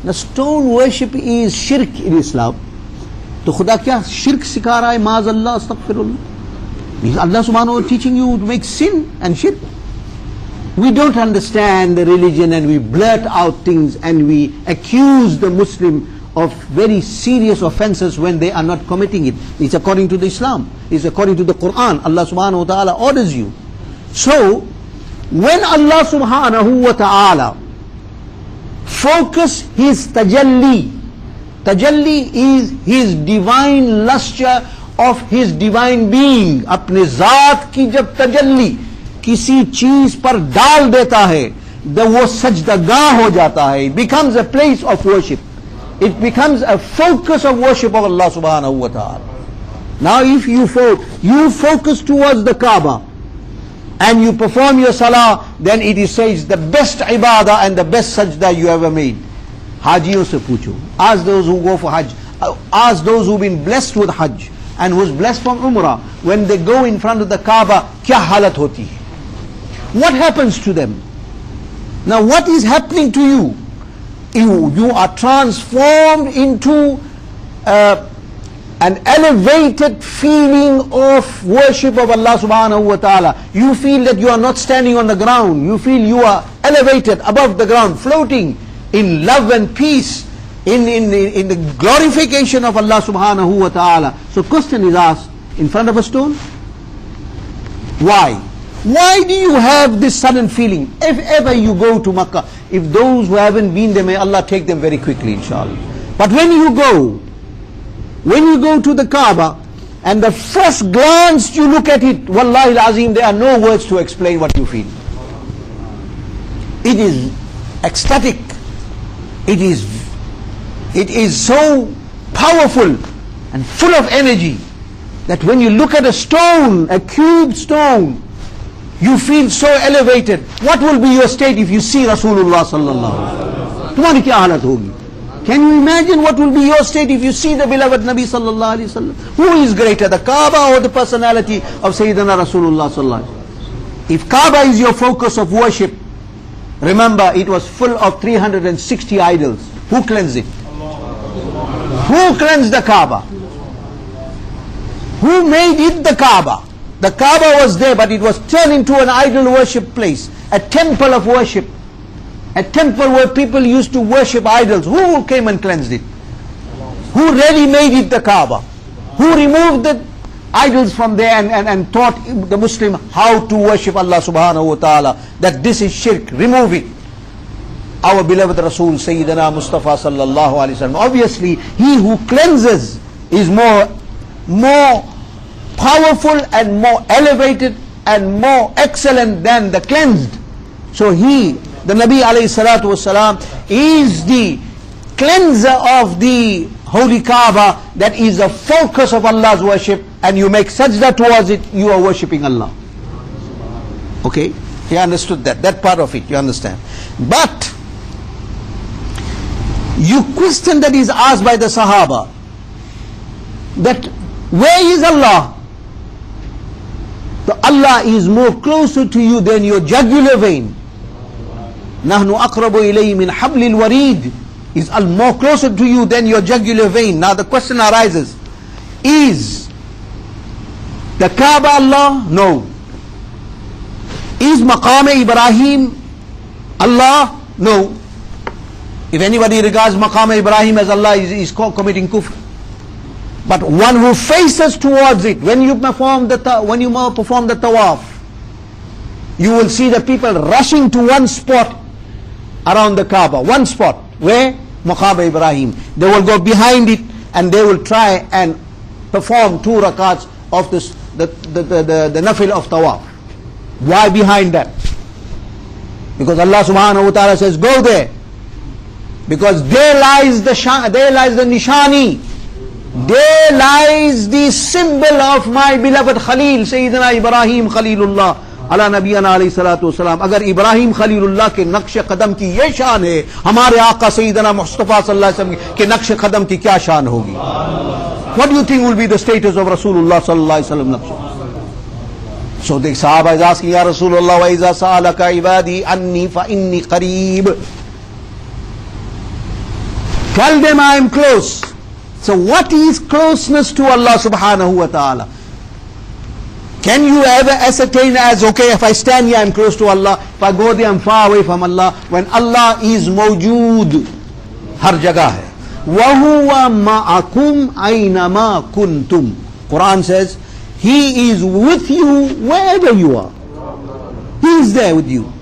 Now stone worship is shirk in Islam. तो खुदा क्या शिरक सिखा रहा है? माज़अल्लाह अस्तग़फिरुल्लाह. Allah subhanahu wa ta'ala teaching you to make sin and shirk. We don't understand the religion and we blurt out things and we accuse the Muslim of very serious offenses when they are not committing it. It's according to the Islam. It's according to the Quran. Allah subhanahu wa ta'ala orders you. So, when Allah subhanahu wa ta'ala focus His tajalli, tajalli is His divine lustre of His divine being. अपने ज़ात की जब तजल्ली किसी चीज पर डाल देता है, तो वो सजदगाह हो जाता है. It becomes a place of worship. It becomes a focus of worship of Allah subhanahu wa ta'ala. Now if you focus towards the Kaaba and you perform your salah, then it is says the best ibadah and the best sajda you ever made. Hajiyon se pucho. Ask those who go for Hajj. Ask those who've been blessed with Hajj and who's blessed from Umrah. When they go in front of the Kaaba, kya halat hoti hai? What happens to them? Now what is happening to you? You are transformed into an elevated feeling of worship of Allah subhanahu wa ta'ala. You feel that you are not standing on the ground. You feel you are elevated above the ground, floating in love and peace, in the glorification of Allah subhanahu wa ta'ala. So question is asked, in front of a stone? Why? Why do you have this sudden feeling? If ever you go to Makkah, if those who haven't been there, may Allah take them very quickly, inshallah. But when you go to the Kaaba, and the first glance you look at it, wallahi al-azim, there are no words to explain what you feel. It is ecstatic. It is so powerful and full of energy that when you look at a stone, a cubed stone, you feel so elevated. What will be your state if you see Rasulullah sallallahu alaihi wasallam? Tumhari kya halat hogi? Can you imagine what will be your state if you see the beloved Nabi sallallahu alaihi wasallam? Who is greater, the Kaaba or the personality of Sayyidina Rasulullah sallallahu alaihi wasallam? If Kaaba is your focus of worship, remember it was full of 360 idols. Who cleansed it? Who cleansed the Kaaba? Who made it the Kaaba? The Kaaba was there, but it was turned into an idol worship place, a temple of worship, a temple where people used to worship idols. Who came and cleansed it? Who really made it the Kaaba? Who removed the idols from there and taught the Muslim how to worship Allah subhanahu wa ta'ala, that this is shirk, remove it? Our beloved Rasul Sayyidina Mustafa sallallahu alaihi wasallam. Obviously, he who cleanses is more powerful and more elevated and more excellent than the cleansed. So the Nabi alayhi salatu wasalam, is the cleanser of the holy Kaaba, that is the focus of Allah's worship, and you make sajda towards it, you are worshipping Allah. Okay? You understood that part of it, you understand. But you question that is asked by the Sahaba, that where is Allah? So Allah is more closer to you than your jugular vein. Nahnu aqrabu ilayhi min hablil warid. Is more closer to you than your jugular vein. Now the question arises, is the Kaaba Allah? No. Is Maqam Ibrahim Allah? No. If anybody regards Maqam Ibrahim as Allah, is committing kufr. But one who faces towards it, when you perform the tawaf, you will see the people rushing to one spot around the Kaaba, one spot. Where? Maqam Ibrahim. They will go behind it and they will try and perform 2 rakats of the nafil of tawaf. Why behind that? Because Allah subhanahu wa ta'ala says, go there. Because there lies the nishani. There lies the symbol of my beloved Khalil, Sayyidina Ibrahim Khalilullah, ala nabiyana alayhi salatu wasalam. Agar Ibrahim Khalilullah ke naqsh qadam ki ye shaan hai, hamare Aqa Sayyidina Mustafa sallallahu alaihi wasallam ke naqsh qadam ki kya shaan hogi? What do you think will be the status of Rasulullah sallallahu alaihi wasallam? So the Sahaba is asking, Ya Rasulullah, wa iza sa'alaka ibadi anni fa inni qareeb. Tell them I am close. So what is closeness to Allah subhanahu wa ta'ala? Can you ever ascertain as, okay, if I stand here, I'm close to Allah. If I go there, I'm far away from Allah. When Allah is mawjood, har jagah hai. وَهُوَ مَعَكُمْ أَيْنَمَا كُنْتُمْ. Quran says, He is with you wherever you are. He is there with you.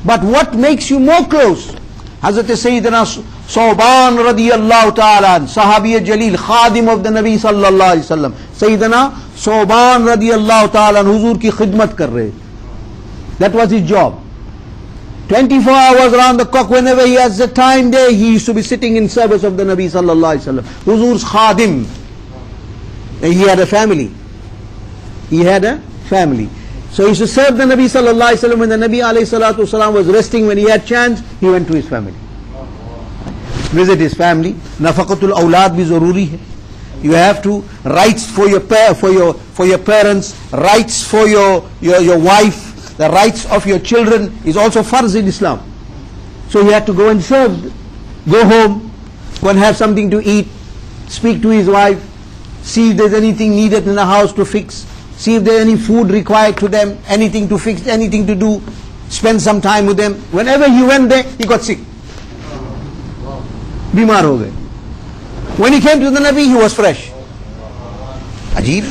But what makes you more close? Hazrat Sayyidina Sawban radiyallahu ta'ala, Sahabi Jalil, Khadim of the Nabi sallallahu alayhi wa sallam. Sayyidina Sawban radiyallahu ta'ala, Huzur ki khidmat kar rahe. That was his job. 24 hours around the clock, whenever he has the time there, he used to be sitting in service of the Nabi sallallahu alayhi wa sallam. Huzur's Khadim. And he had a family. He had a family. So he used to serve the Nabi sallallahu alayhi wa sallam. When the Nabi alayhi salatu wasalam was resting, when he had chance, he went to his family. Visit his family. Nafaqatul awlad bhi zaruri hai. You have to rights for your parents, rights for your wife, the rights of your children is also farz in Islam. So he had to go and serve, go home, go and have something to eat, speak to his wife, see if there's anything needed in the house to fix, see if there's any food required to them, anything to fix, anything to do, spend some time with them. Whenever he went there, he got sick. Bimar ho gaye. When he came to the Nabi, he was fresh. Ajib.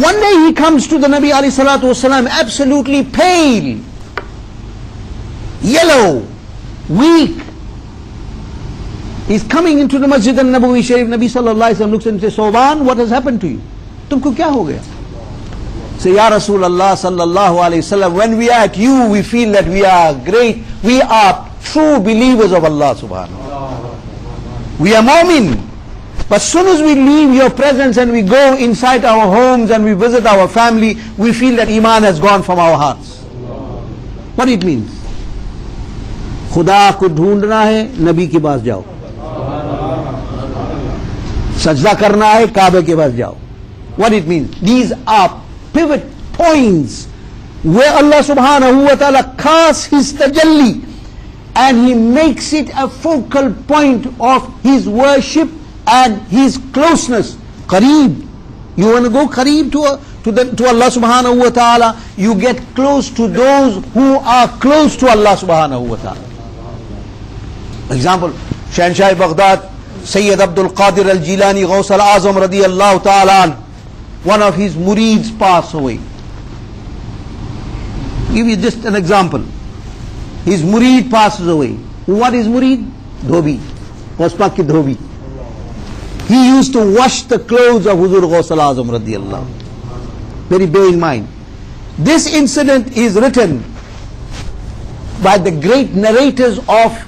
One day he comes to the Nabi alayhi salatu wasalam absolutely pale, yellow, weak. He's coming into the Masjid al-Nabawi Sharif. Nabi sallallahu alayhi wa sallam looks and says, Sawban, what has happened to you? Tumko kya ho gaya? Say, Ya Rasulullah sallallahu alayhi wa sallam, when we are at you, we feel that we are great. We are true believers of Allah subhanahu wa ta'ala. We are mu'min. But as soon as we leave your presence and we go inside our homes and we visit our family, we feel that iman has gone from our hearts. What it means? खुदा को ढूंढना है, नबी के पास जाओ. सजदा करना है, काबे के पास जाओ. What it means? These are pivot points where Allah subhanahu wa ta'ala casts His tajalli and He makes it a focal point of His worship and His closeness. Qareeb. You want to go Qareeb to Allah subhanahu wa ta'ala, you get close to those who are close to Allah subhanahu wa ta'ala. Example, Shahanshah Baghdad, Sayyid Abdul Qadir al-Jilani Ghaus al-Azam radiyallahu ta'ala, one of his murids passed away. Give you just an example. His murid passes away. What is murid? Dhobi. Hospak ki dhobi. He used to wash the clothes of Huzur Ghaus al-Azam radiyallahu. Very bear in mind. This incident is written by the great narrators of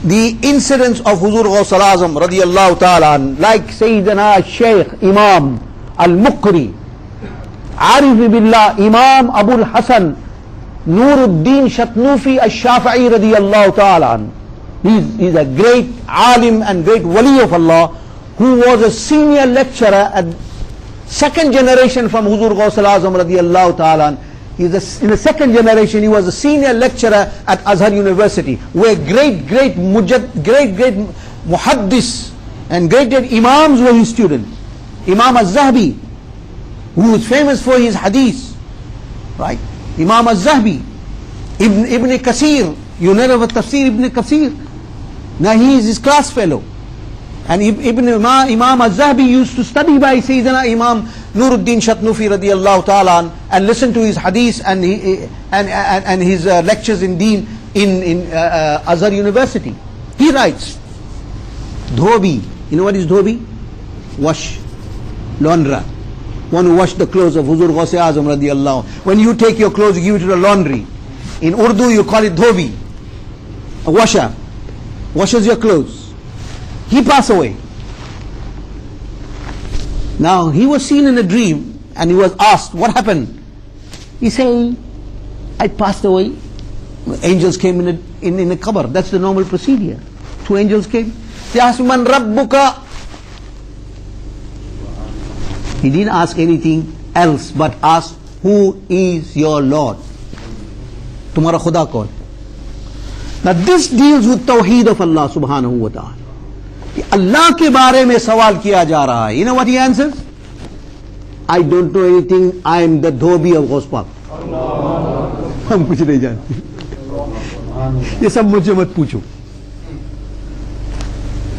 the incidents of Huzur Ghaus al-Azam radiyallahu ta'ala, like Sayyidina Shaykh Imam al-Muqri, Arif billah, Imam Abul Hasan Nuruddin Shatnufi al-Shafi'i radiyallahu ta'ala. He's a great alim and great wali of Allah, who was a senior lecturer at second generation from Huzur Ghaus al-Azam radiyallahu ta'ala. In the second generation, he was a senior lecturer at Azhar University, where great muhaddis and great imams were his students. Imam al-Zahabi, who is famous for his hadith, right? Imam al-Zahabi, Ibn Kathir, you know of Tafsir Ibn Kathir. Now he is his class fellow. And Imam al-Zahabi used to study by Sayyidina Imam Nuruddin Shatnufi radiyallahu ta'ala and listen to his hadith and his lectures in Deen in Azhar University. He writes, Dhobi. You know what is Dhobi? Wash. Laundra. One who washed the clothes of Huzur Ghaus al-Azam radiyallahu. When you take your clothes, you give it to the laundry. In Urdu, you call it Dhobi. A washer. Washes your clothes. He passed away. Now, he was seen in a dream and he was asked, what happened? He said, I passed away. Angels came in a qabr. That's the normal procedure. Two angels came. They asked, Man Rabbuka? He didn't ask anything else but asked, who is your Lord? Tumhara Khuda kaun? Now this deals with Tawheed of Allah subhanahu wa ta'ala. Allah के बारे में सवाल किया जा रहा है. You know what he answers? I don't know anything. I am the Dhobi of Ghaus Pak. हम कुछ नहीं जानते. ये सब मुझसे मत पूछो.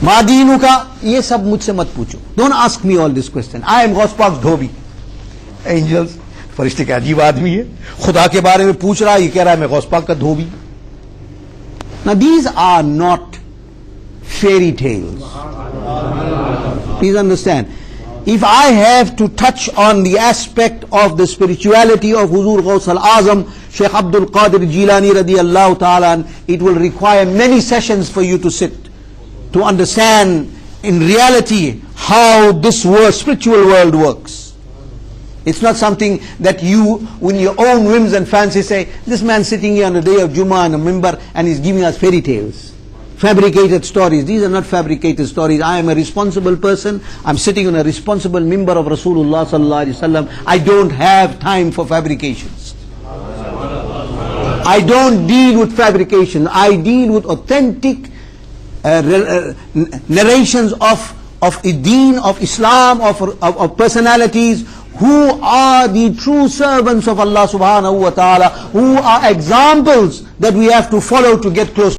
मादीनु का ये सब मुझसे मत पूछो. Don't ask me all this question. I am Ghaus Pak's Dhobi. Angels, फरिश्ते क्या अजीब आदमी है. खुदा के बारे में पूछ रहा है, ये कह रहा है मैं Ghaus Pak का धोबी. Now these are not fairy tales. Please understand. If I have to touch on the aspect of the spirituality of Huzur Ghaus al-Azam, Shaykh Abdul Qadir Jilani radiyallahu ta'ala, it will require many sessions for you to sit, to understand in reality how this world, spiritual world works. It's not something that you, in your own whims and fancies, say, this man sitting here on the day of Jummah on a mimbar and he's giving us fairy tales. Fabricated stories. These are not fabricated stories. I am a responsible person. I'm sitting on a responsible mimbar of Rasulullah sallallahu alaihi wasallam. I don't have time for fabrications. I don't deal with fabrication. I deal with authentic narrations of deen, of Islam, of personalities who are the true servants of Allah subhanahu wa ta'ala, who are examples that we have to follow to get close